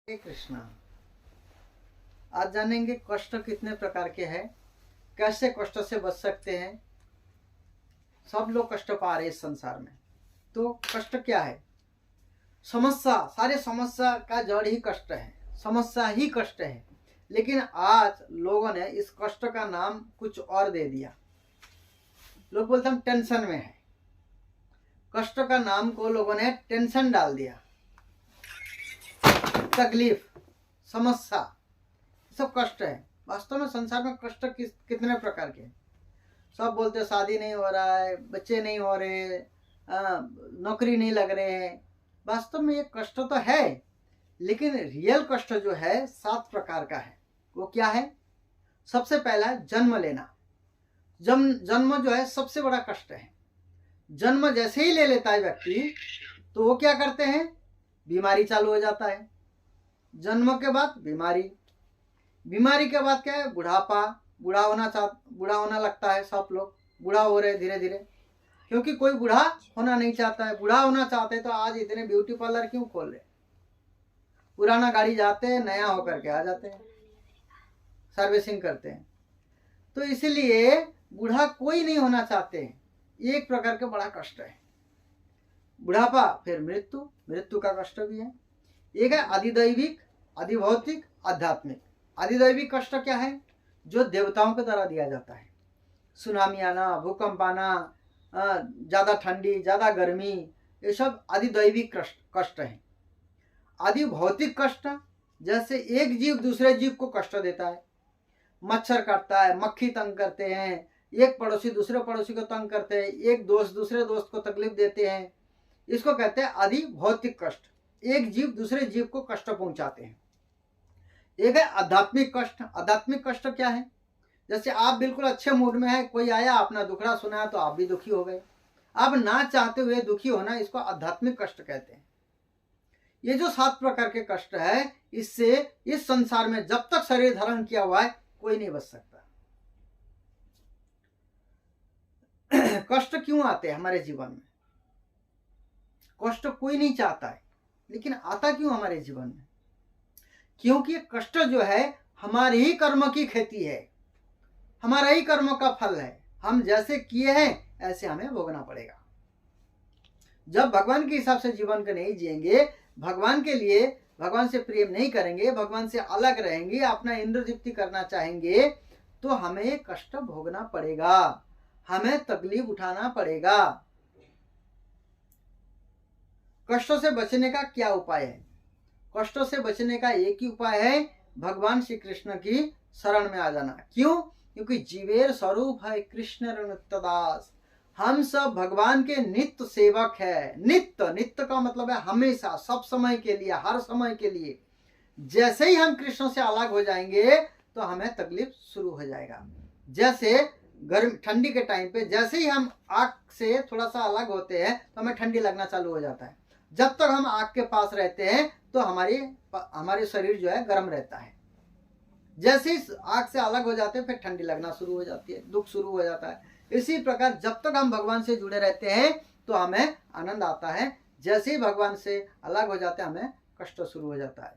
हरे कृष्णा। आज जानेंगे कष्ट कितने प्रकार के हैं, कैसे कष्ट से बच सकते हैं। सब लोग कष्ट पा रहे हैं इस संसार में। तो कष्ट क्या है? समस्या, सारे समस्या का जड़ ही कष्ट है, समस्या ही कष्ट है। लेकिन आज लोगों ने इस कष्ट का नाम कुछ और दे दिया। लोग बोलते हम टेंशन में है, कष्ट का नाम को लोगों ने टेंशन डाल दिया। तकलीफ, समस्या, सब कष्ट है। वास्तव में संसार में कष्ट कितने प्रकार के हैं। सब बोलते हैं शादी नहीं हो रहा है, बच्चे नहीं हो रहे, नौकरी नहीं लग रहे हैं। वास्तव में ये कष्ट तो है, लेकिन रियल कष्ट जो है 7 प्रकार का है। वो क्या है? सबसे पहला जन्म लेना। जन्म जो है सबसे बड़ा कष्ट है। जन्म जैसे ही ले लेता है व्यक्ति, तो वो क्या करते हैं? बीमारी चालू हो जाता है। जन्म के बाद बीमारी, बीमारी के बाद क्या है? बुढ़ापा, बूढ़ा होना लगता है। सब लोग बूढ़ा हो रहे धीरे धीरे, क्योंकि कोई बूढ़ा होना नहीं चाहता है। बूढ़ा होना चाहते तो आज इतने ब्यूटी पार्लर क्यों खोल रहे? पुराना गाड़ी जाते हैं, नया होकर के आ जाते हैं, सर्विसिंग करते हैं। तो इसलिए बूढ़ा कोई नहीं होना चाहते हैं। ये एक प्रकार का बड़ा कष्ट है, बुढ़ापा। फिर मृत्यु, मृत्यु का कष्ट भी है। एक है अधिदैविक, अधिभौतिक, आध्यात्मिक। अधिदैविक कष्ट क्या है? जो देवताओं के द्वारा दिया जाता है। सुनामी आना, भूकंप आना, ज़्यादा ठंडी, ज़्यादा गर्मी, ये सब अधिदैविक कष्ट है। अधिभौतिक कष्ट, जैसे एक जीव दूसरे जीव को कष्ट देता है। मच्छर काटता है, मक्खी तंग करते हैं, एक पड़ोसी दूसरे पड़ोसी को तंग करते हैं, एक दोस्त दूसरे दोस्त को तकलीफ देते हैं। इसको कहते हैं अधिभौतिक कष्ट। एक जीव दूसरे जीव को कष्ट पहुंचाते हैं। एक है आध्यात्मिक कष्ट। आध्यात्मिक कष्ट क्या है? जैसे आप बिल्कुल अच्छे मूड में है, कोई आया अपना दुखड़ा सुनाया तो आप भी दुखी हो गए। आप ना चाहते हुए दुखी होना, इसको आध्यात्मिक कष्ट कहते हैं। ये जो 7 प्रकार के कष्ट है, इससे इस संसार में जब तक शरीर धारण किया हुआ है कोई नहीं बच सकता। कष्ट क्यों आते हैं हमारे जीवन में? कष्ट कोई नहीं चाहता है, लेकिन आता क्यों हमारे जीवन में? क्योंकि कष्ट जो है हमारे ही कर्म की खेती है, हमारा ही कर्म का फल है। हम जैसे किए हैं ऐसे हमें भोगना पड़ेगा। जब भगवान के हिसाब से जीवन को नहीं जिएंगे, भगवान के लिए, भगवान से प्रेम नहीं करेंगे, भगवान से अलग रहेंगे, अपना इंद्र तृप्ति करना चाहेंगे, तो हमें कष्ट भोगना पड़ेगा, हमें तकलीफ उठाना पड़ेगा। कष्टों से बचने का क्या उपाय है? कष्टों से बचने का एक ही उपाय है, भगवान श्री कृष्ण की शरण में आ जाना। क्यों? क्योंकि जीवेर स्वरूप है कृष्ण नित्यदास। हम सब भगवान के नित्य सेवक है। नित्य, नित्य का मतलब है हमेशा, सब समय के लिए, हर समय के लिए। जैसे ही हम कृष्ण से अलग हो जाएंगे तो हमें तकलीफ शुरू हो जाएगा। जैसे गर्म ठंडी के टाइम पे जैसे ही हम आग से थोड़ा सा अलग होते हैं तो हमें ठंडी लगना चालू हो जाता है। जब तक हम आग के पास रहते हैं तो हमारे शरीर जो है गर्म रहता है। जैसे ही आग से अलग हो जाते हैं फिर ठंडी लगना शुरू हो जाती है, दुख शुरू हो जाता है। इसी प्रकार जब तक हम भगवान से जुड़े रहते हैं तो हमें आनंद आता है। जैसे ही भगवान से अलग हो जाते हैं हमें कष्ट शुरू हो जाता है।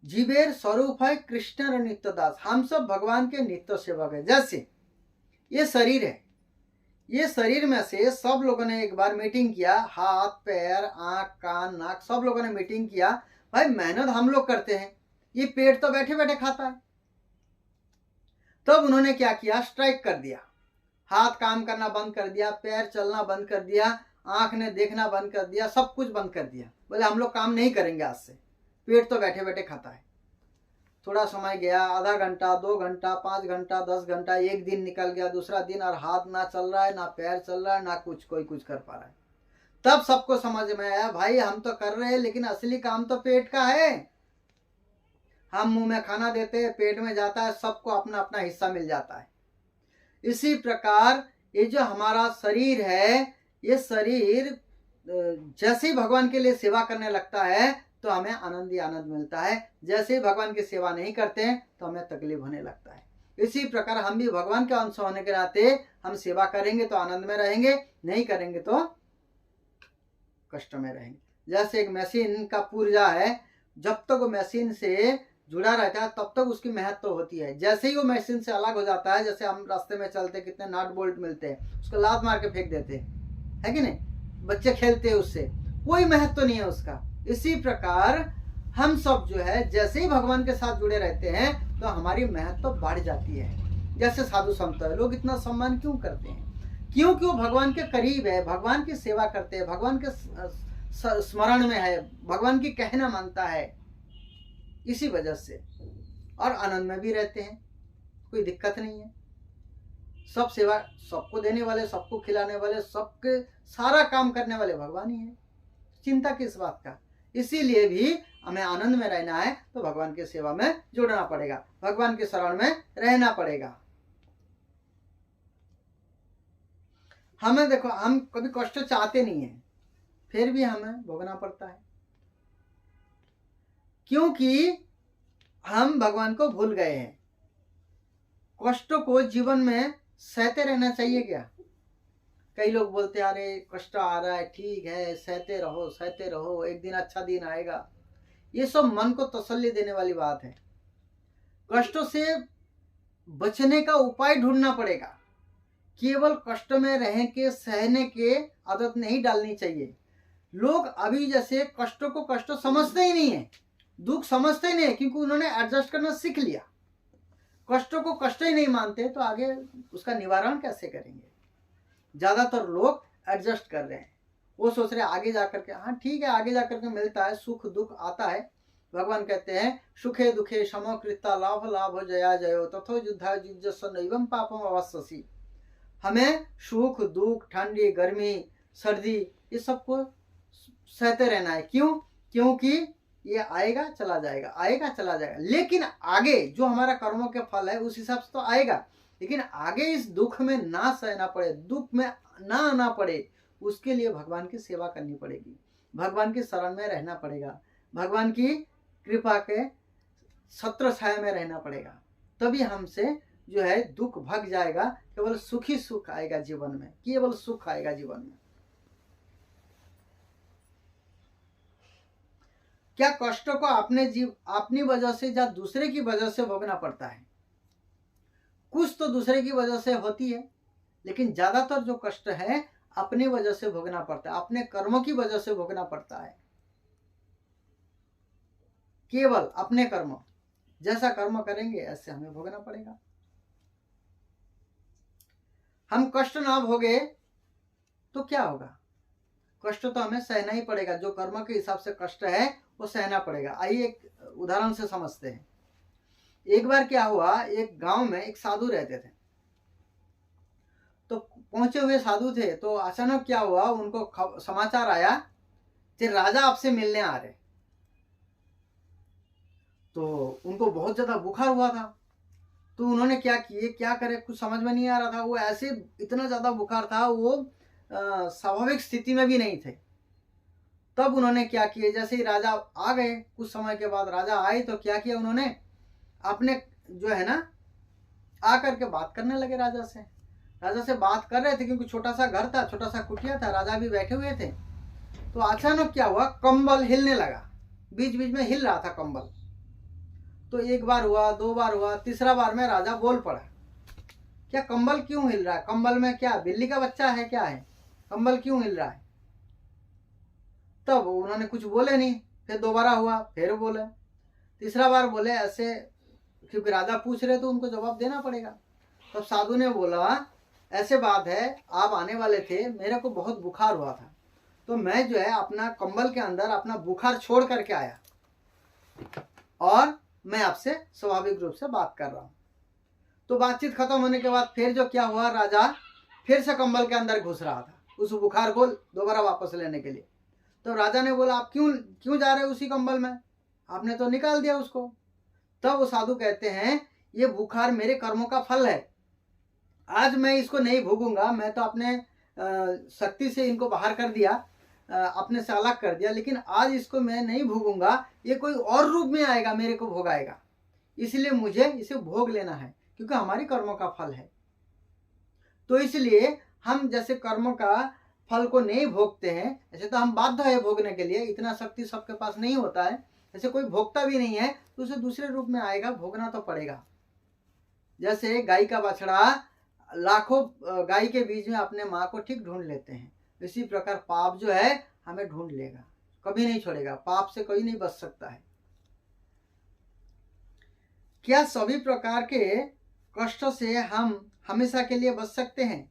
जीवेर स्वरूप है कृष्ण नित्यदास। हम सब भगवान के नित्य सेवक है। जैसे ये शरीर है, ये शरीर में से सब लोगों ने एक बार मीटिंग किया, हाथ पैर आंख कान नाक सब लोगों ने मीटिंग किया, भाई मेहनत हम लोग करते हैं, ये पेट तो बैठे बैठे खाता है। तब उन्होंने क्या किया? स्ट्राइक कर दिया। हाथ काम करना बंद कर दिया, पैर चलना बंद कर दिया, आंख ने देखना बंद कर दिया, सब कुछ बंद कर दिया। बोले हम लोग काम नहीं करेंगे आज से, पेट तो बैठे बैठे खाता है। थोड़ा समय गया, आधा घंटा, 2 घंटा, 5 घंटा, 10 घंटा, एक दिन निकल गया, दूसरा दिन, और हाथ ना चल रहा है, ना पैर चल रहा है, ना कोई कुछ कर पा रहा है। तब सबको समझ में आया, भाई हम तो कर रहे हैं लेकिन असली काम तो पेट का है। हम मुंह में खाना देते हैं, पेट में जाता है, सबको अपना अपना हिस्सा मिल जाता है। इसी प्रकार ये जो हमारा शरीर है, ये शरीर जैसे ही भगवान के लिए सेवा करने लगता है तो हमें आनंद ही आनंद मिलता है। जैसे ही भगवान की सेवा नहीं करते हैं तो हमें तकलीफ होने लगता है। इसी प्रकार हम भी भगवान के अंश होने के नाते हम सेवा करेंगे तो आनंद में रहेंगे, नहीं करेंगे तो कष्ट में रहेंगे। जैसे एक मशीन का पुर्जा है, जब तक वो मशीन से जुड़ा रहता है तब तक उसकी मेहनत तो होती है। जैसे ही वो मशीन से अलग हो जाता है, जैसे हम रास्ते में चलते कितने नट बोल्ट मिलते हैं, उसको लात मार के फेंक देते हैं, है कि नहीं? बच्चे खेलते हैं उससे, कोई मेहनत तो नहीं है उसका। इसी प्रकार हम सब जो है जैसे ही भगवान के साथ जुड़े रहते हैं तो हमारी मेहनत तो बढ़ जाती है। जैसे साधु संत लोग इतना सम्मान क्यों करते हैं? क्योंकि वो भगवान के करीब है, भगवान की सेवा करते हैं, भगवान के स्मरण में है, भगवान की कहना मानता है, इसी वजह से। और आनंद में भी रहते हैं, कोई दिक्कत नहीं है। सब सेवा सबको देने वाले, सबको खिलाने वाले, सबके सारा काम करने वाले भगवान ही है। चिंता किस बात का? इसीलिए भी हमें आनंद में रहना है तो भगवान की सेवा में जुड़ना पड़ेगा, भगवान के शरण में रहना पड़ेगा। हमें देखो, हम कभी कष्ट चाहते नहीं है, फिर भी हमें भोगना पड़ता है, क्योंकि हम भगवान को भूल गए हैं। कष्टों को जीवन में सहते रहना चाहिए क्या? कई लोग बोलते हैं अरे कष्ट आ रहा है, ठीक है, सहते रहो, एक दिन अच्छा दिन आएगा। ये सब मन को तसल्ली देने वाली बात है। कष्टों से बचने का उपाय ढूंढना पड़ेगा। केवल कष्ट में रह के सहने के आदत नहीं डालनी चाहिए। लोग अभी जैसे कष्टों को कष्ट समझते ही नहीं है, दुख समझते ही नहीं है, क्योंकि उन्होंने एडजस्ट करना सीख लिया। कष्टों को कष्ट ही नहीं मानते तो आगे उसका निवारण कैसे करेंगे? ज्यादातर लोग एडजस्ट कर रहे हैं, वो सोच रहे हैं आगे जाकर के, हाँ ठीक है, आगे जाकर के मिलता है, सुख दुख आता है। भगवान कहते हैं सुखे दुखे समकृता लाभ लाभ जया जयो तथो युद्धा युज्जस्व एवं पापम अवश्यसी। हमें सुख दुख, ठंडी गर्मी, सर्दी, ये सबको सहते रहना है। क्यों? क्योंकि ये आएगा चला जाएगा, आएगा चला जाएगा, लेकिन आगे जो हमारा कर्मों के फल है उस हिसाब से तो आएगा। लेकिन आगे इस दुख में ना सहना पड़े, दुख में ना आना पड़े, उसके लिए भगवान की सेवा करनी पड़ेगी, भगवान की शरण में रहना पड़ेगा, भगवान की कृपा के छत्र छाया में रहना पड़ेगा। तभी हमसे जो है दुख भाग जाएगा, केवल सुख ही सुख आएगा जीवन में, केवल सुख आएगा जीवन में। क्या कष्टों को अपनी वजह से या दूसरे की वजह से भोगना पड़ता है? कुछ तो दूसरे की वजह से होती है, लेकिन ज्यादातर जो कष्ट है अपनी वजह से भोगना पड़ता है, अपने कर्मों की वजह से भोगना पड़ता है। केवल अपने कर्म, जैसा कर्म करेंगे ऐसे हमें भोगना पड़ेगा। हम कष्ट ना भोगे तो क्या होगा? कष्ट तो हमें सहना ही पड़ेगा, जो कर्म के हिसाब से कष्ट है वो सहना पड़ेगा। आइए एक उदाहरण से समझते हैं। एक बार क्या हुआ, एक गांव में एक साधु रहते थे। तो पहुंचे हुए साधु थे, तो अचानक क्या हुआ, उनको समाचार आया कि राजा आपसे मिलने आ रहे। तो उनको बहुत ज्यादा बुखार हुआ था। तो उन्होंने क्या किए, क्या करे, कुछ समझ में नहीं आ रहा था। वो ऐसे इतना ज्यादा बुखार था, वो स्वाभाविक स्थिति में भी नहीं थे। तब उन्होंने क्या किया, जैसे ही राजा आ गए, कुछ समय के बाद राजा आए, तो क्या किया उन्होंने, अपने जो है ना आकर के बात करने लगे राजा से। राजा से बात कर रहे थे, क्योंकि छोटा सा घर था, छोटा सा कुटिया था, राजा भी बैठे हुए थे। तो अचानक क्या हुआ, कंबल हिलने लगा, बीच बीच में हिल रहा था कंबल। तो एक बार हुआ, दो बार हुआ, तीसरा बार में राजा बोल पड़ा, क्या कंबल क्यों हिल रहा है? कंबल में क्या बिल्ली का बच्चा है, क्या है, कंबल क्यों हिल रहा है? तब उन्होंने कुछ बोले नहीं। फिर दोबारा हुआ, फिर बोले, तीसरा बार बोले ऐसे, क्योंकि राजा पूछ रहे तो उनको जवाब देना पड़ेगा। तब साधु ने बोला ऐसे बात है, आप आने वाले थे, मेरे को बहुत बुखार हुआ था, तो मैं जो है अपना कंबल के अंदर अपना बुखार छोड़ करके आया, और मैं आपसे स्वाभाविक रूप से बात कर रहा हूं। तो बातचीत खत्म होने के बाद फिर जो क्या हुआ, राजा फिर से कंबल के अंदर घुस रहा था उस बुखार को दोबारा वापस लेने के लिए। तो राजा ने बोला आप क्यों जा रहे हो उसी कंबल में, आपने तो निकाल दिया उसको। तब वो साधु कहते हैं ये बुखार मेरे कर्मों का फल है, आज मैं इसको नहीं भोगूंगा, मैं तो अपने शक्ति से इनको बाहर कर दिया, अपने से अलग कर दिया, लेकिन आज इसको मैं नहीं भोगूंगा, ये कोई और रूप में आएगा, मेरे को भोगाएगा, इसलिए मुझे इसे भोग लेना है, क्योंकि हमारी कर्मों का फल है। तो इसलिए हम जैसे कर्म का फल को नहीं भोगते हैं, ऐसे तो हम बाध्य है भोगने के लिए, इतना शक्ति सबके पास नहीं होता है, ऐसे कोई भोगता भी नहीं है तो उसे दूसरे रूप में आएगा, भोगना तो पड़ेगा। जैसे गाय का बछड़ा लाखों गाय के बीच में अपने माँ को ठीक ढूंढ लेते हैं, इसी प्रकार पाप जो है हमें ढूंढ लेगा, कभी नहीं छोड़ेगा। पाप से कोई नहीं बच सकता है। क्या सभी प्रकार के कष्ट से हम हमेशा के लिए बच सकते हैं?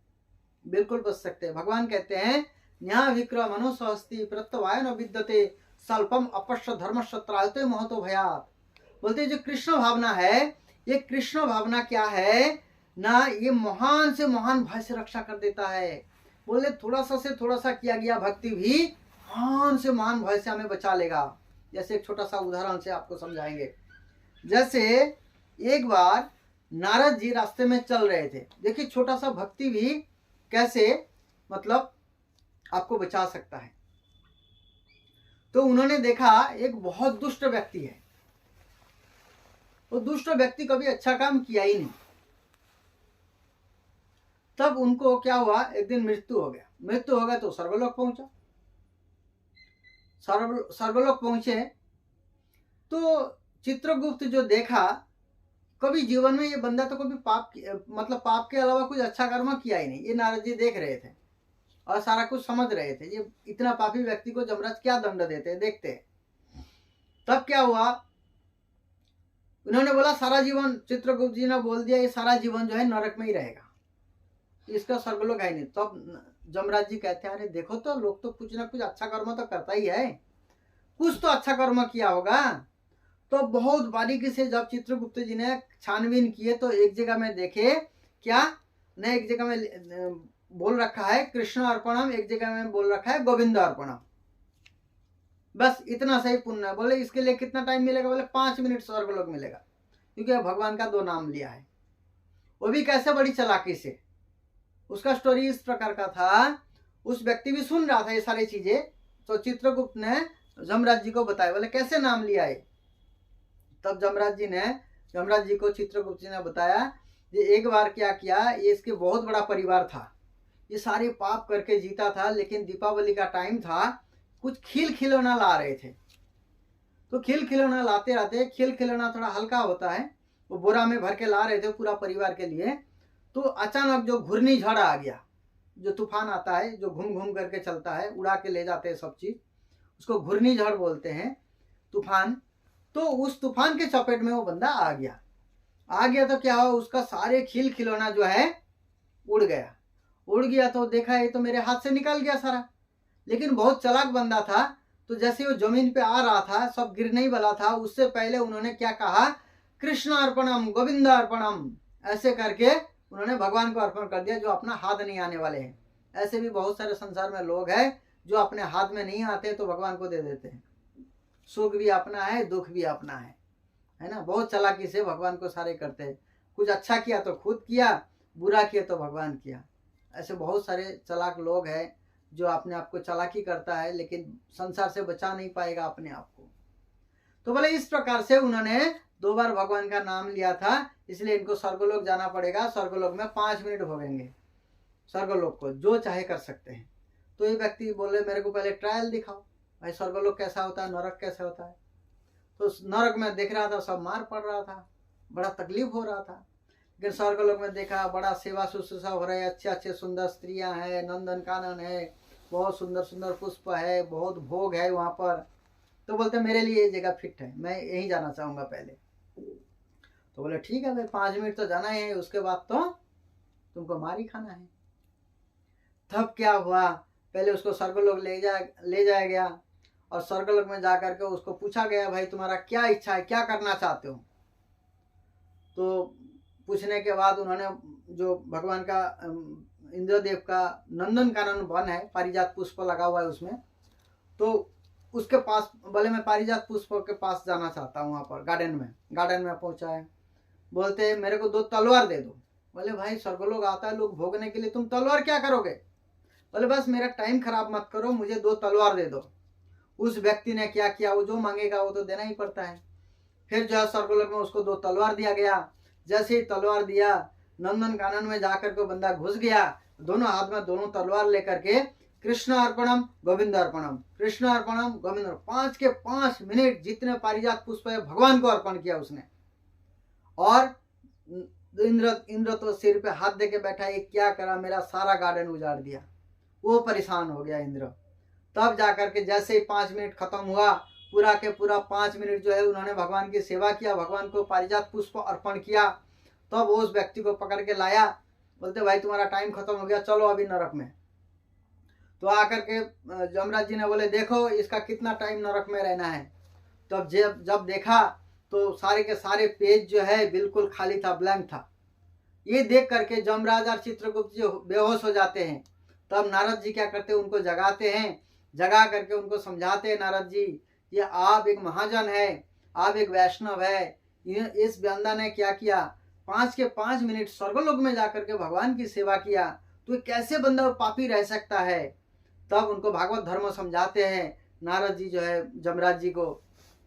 बिल्कुल बच सकते हैं। भगवान कहते हैं न्याय विक्रम अनुसहस्ति प्रत्यवाय न विद्यते स्वल्पम अपश्य धर्मश्य त्रायते महतो भयात। बोलते जो कृष्ण भावना है, ये कृष्ण भावना क्या है ना, ये महान से महान भय से रक्षा कर देता है। बोले थोड़ा सा से थोड़ा सा किया गया भक्ति भी महान से महान भय से हमें बचा लेगा। जैसे एक छोटा सा उदाहरण से आपको समझाएंगे। जैसे एक बार नारद जी रास्ते में चल रहे थे, देखिए छोटा सा भक्ति भी कैसे मतलब आपको बचा सकता है। तो उन्होंने देखा एक बहुत दुष्ट व्यक्ति है, वो दुष्ट व्यक्ति कभी अच्छा काम किया ही नहीं। तब उनको क्या हुआ, एक दिन मृत्यु हो गया। मृत्यु हो गया तो स्वर्गलोक पहुंचा। स्वर्गलोक पहुंचे तो चित्रगुप्त जो देखा, कभी जीवन में ये बंदा तो कभी पाप मतलब पाप के अलावा कुछ अच्छा कर्म किया ही नहीं। ये नारद जी देख रहे थे और सारा कुछ समझ रहे थे, ये इतना पापी व्यक्ति को यमराज क्या दंड देते हैं, देखते हैं। तब क्या हुआ, उन्होंने बोला सारा जीवन, चित्रगुप्त जी ने बोल दिया ये सारा जीवन जो है नरक में ही रहेगा, इसका स्वर्गलोक है नहीं। तब यमराज जी कहते हैं अरे देखो तो लोग तो कुछ ना कुछ अच्छा कर्म तो करता ही है, कुछ तो अच्छा कर्म किया होगा। तो बहुत बारीकी से जब चित्रगुप्त जी ने छानबीन किए तो एक जगह में देखे क्या न, एक जगह में बोल रखा है कृष्ण अर्पणम, एक जगह में बोल रखा है गोविंद अर्पणम। बस इतना सही पुण्य है। बोले इसके लिए कितना टाइम मिलेगा? बोले 5 मिनट स्वर्गलोक मिलेगा, क्योंकि भगवान का 2 नाम लिया है। वो भी कैसे, बड़ी चालाकी से। उसका स्टोरी इस प्रकार का था, उस व्यक्ति भी सुन रहा था ये सारी चीजें, तो चित्रगुप्त ने यमराज जी को बताया। बोले कैसे नाम लिया है? तब यमराज जी को चित्रगुप्त जी ने बताया ये एक बार क्या किया, ये इसके बहुत बड़ा परिवार था, ये सारे पाप करके जीता था, लेकिन दीपावली का टाइम था, कुछ खिल खिलौना ला रहे थे। तो खिल खिलौना लाते रहते, खिल खिलौना थोड़ा हल्का होता है, वो बोरा में भर के ला रहे थे पूरा परिवार के लिए। तो अचानक जो घूर्णी झड़ आ गया, जो तूफान आता है, जो घूम घूम करके चलता है, उड़ा के ले जाते हैं सब चीज, उसको घूर्णी झड़ बोलते हैं, तूफान। तो उस तूफान के चपेट में वो बंदा आ गया तो क्या हुआ, उसका सारे खिल खिलौना जो है उड़ गया। तो देखा ये तो मेरे हाथ से निकल गया सारा। लेकिन बहुत चालाक बंदा था, तो जैसे वो जमीन पे आ रहा था, सब गिरने ही वाला था, उससे पहले उन्होंने क्या कहा, कृष्ण अर्पणम गोविंद अर्पणम, ऐसे करके उन्होंने भगवान को अर्पण कर दिया, जो अपना हाथ नहीं आने वाले हैं। ऐसे भी बहुत सारे संसार में लोग हैं जो अपने हाथ में नहीं आते तो भगवान को दे देते हैं। सुख भी अपना है, दुख भी अपना है ना। बहुत चालाकी से भगवान को सारे करते हैं। कुछ अच्छा किया तो खुद किया, बुरा किया तो भगवान किया। ऐसे बहुत सारे चालाक लोग हैं जो अपने आप को चालाकी करता है, लेकिन संसार से बचा नहीं पाएगा अपने आप को। तो बोले इस प्रकार से उन्होंने 2 बार भगवान का नाम लिया था, इसलिए इनको स्वर्गलोक जाना पड़ेगा। स्वर्गलोक में 5 मिनट भोगेंगे, स्वर्गलोक को जो चाहे कर सकते हैं। तो ये व्यक्ति बोले मेरे को पहले ट्रायल दिखाओ भाई, स्वर्गलोक कैसा होता है, नरक कैसा होता है। तो नरक में देख रहा था सब मार पड़ रहा था, बड़ा तकलीफ हो रहा था। लेकिन स्वर्गलोक में देखा बड़ा सेवा शुश्रूषा हो रहा है, अच्छे अच्छे सुंदर स्त्रियां हैं, नंदन कानन है, बहुत सुंदर सुंदर पुष्प है, बहुत भोग है वहाँ पर। तो बोलते मेरे लिए ये जगह फिट है, मैं यहीं जाना चाहूँगा पहले। तो बोले ठीक है भाई, 5 मिनट तो जाना है, उसके बाद तो तुमको मार ही खाना है। तब क्या हुआ, पहले उसको स्वर्गलोक ले जाया गया, और स्वर्गलोक में जाकर के उसको पूछा गया भाई तुम्हारा क्या इच्छा है, क्या करना चाहते हो। तो पूछने के बाद उन्होंने जो भगवान का इंद्रदेव का नंदन कानन वन है, पारिजात पुष्प लगा हुआ है उसमें, तो उसके पास बोले मैं पारिजात पुष्प के पास जाना चाहता हूँ। वहाँ पर गार्डन में पहुँचा है। बोलते मेरे को 2 तलवार दे दो। बोले भाई स्वर्गलोक आता है लोग भोगने के लिए, तुम तलवार क्या करोगे? बोले बस मेरा टाइम खराब मत करो, मुझे 2 तलवार दे दो। उस व्यक्ति ने क्या किया, वो जो मांगेगा वो तो देना ही पड़ता है। फिर जो है स्वर्गलोक में उसको 2 तलवार दिया गया। जैसे ही तलवार दिया, नंदन कानन में जाकर के बंदा घुस गया, दोनों हाथ में दोनों तलवार लेकर के कृष्ण अर्पणम गोविंद अर्पणम, कृष्ण अर्पणम गोविंद, 5 के 5 मिनट जितने पारिजात पुष्प है भगवान को अर्पण किया उसने। और इंद्र तो सिर पे हाथ दे के बैठा, ये क्या करा, मेरा सारा गार्डन उजाड़ दिया। वो परेशान हो गया इंद्र। तब जाकर के जैसे ही 5 मिनट खत्म हुआ, पूरा के पूरा 5 मिनट जो है उन्होंने भगवान की सेवा किया, भगवान को पारिजात पुष्प अर्पण किया। तब वो उस व्यक्ति को पकड़ के लाया, बोलते भाई तुम्हारा टाइम खत्म हो गया, चलो अभी नरक में। तो आकर के यमराज जी ने बोले देखो इसका कितना टाइम नरक में रहना है। तब जब देखा तो सारे के सारे पेज जो है बिल्कुल खाली था, ब्लैंक था। ये देख करके यमराज और चित्रगुप्त जी बेहोश हो जाते हैं। तब नारद जी क्या करते हैं, उनको जगाते हैं, जगा करके उनको समझाते हैं, नारद जी ये आप एक महाजन है, आप एक वैष्णव है, इस बंदा ने क्या किया, 5 के 5 मिनट स्वर्गलोक में जाकर के भगवान की सेवा किया, तो कैसे बंदा पापी रह सकता है। तब उनको भागवत धर्म समझाते हैं नारद जी जो है यमराज जी को।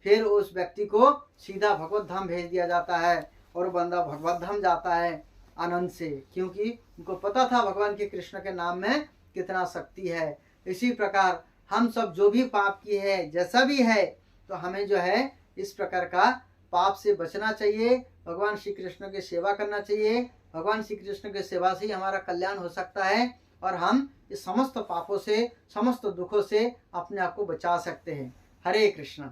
फिर उस व्यक्ति को सीधा भगवत धाम भेज दिया जाता है और बंदा भगवत धाम जाता है आनंद से, क्योंकि उनको पता था भगवान के कृष्ण के नाम में कितना शक्ति है। इसी प्रकार हम सब जो भी पाप किए हैं जैसा भी है, तो हमें जो है इस प्रकार का पाप से बचना चाहिए, भगवान श्री कृष्ण की सेवा करना चाहिए। भगवान श्री कृष्ण की सेवा से ही हमारा कल्याण हो सकता है और हम इस समस्त पापों से, समस्त दुखों से अपने आप को बचा सकते हैं। हरे कृष्ण।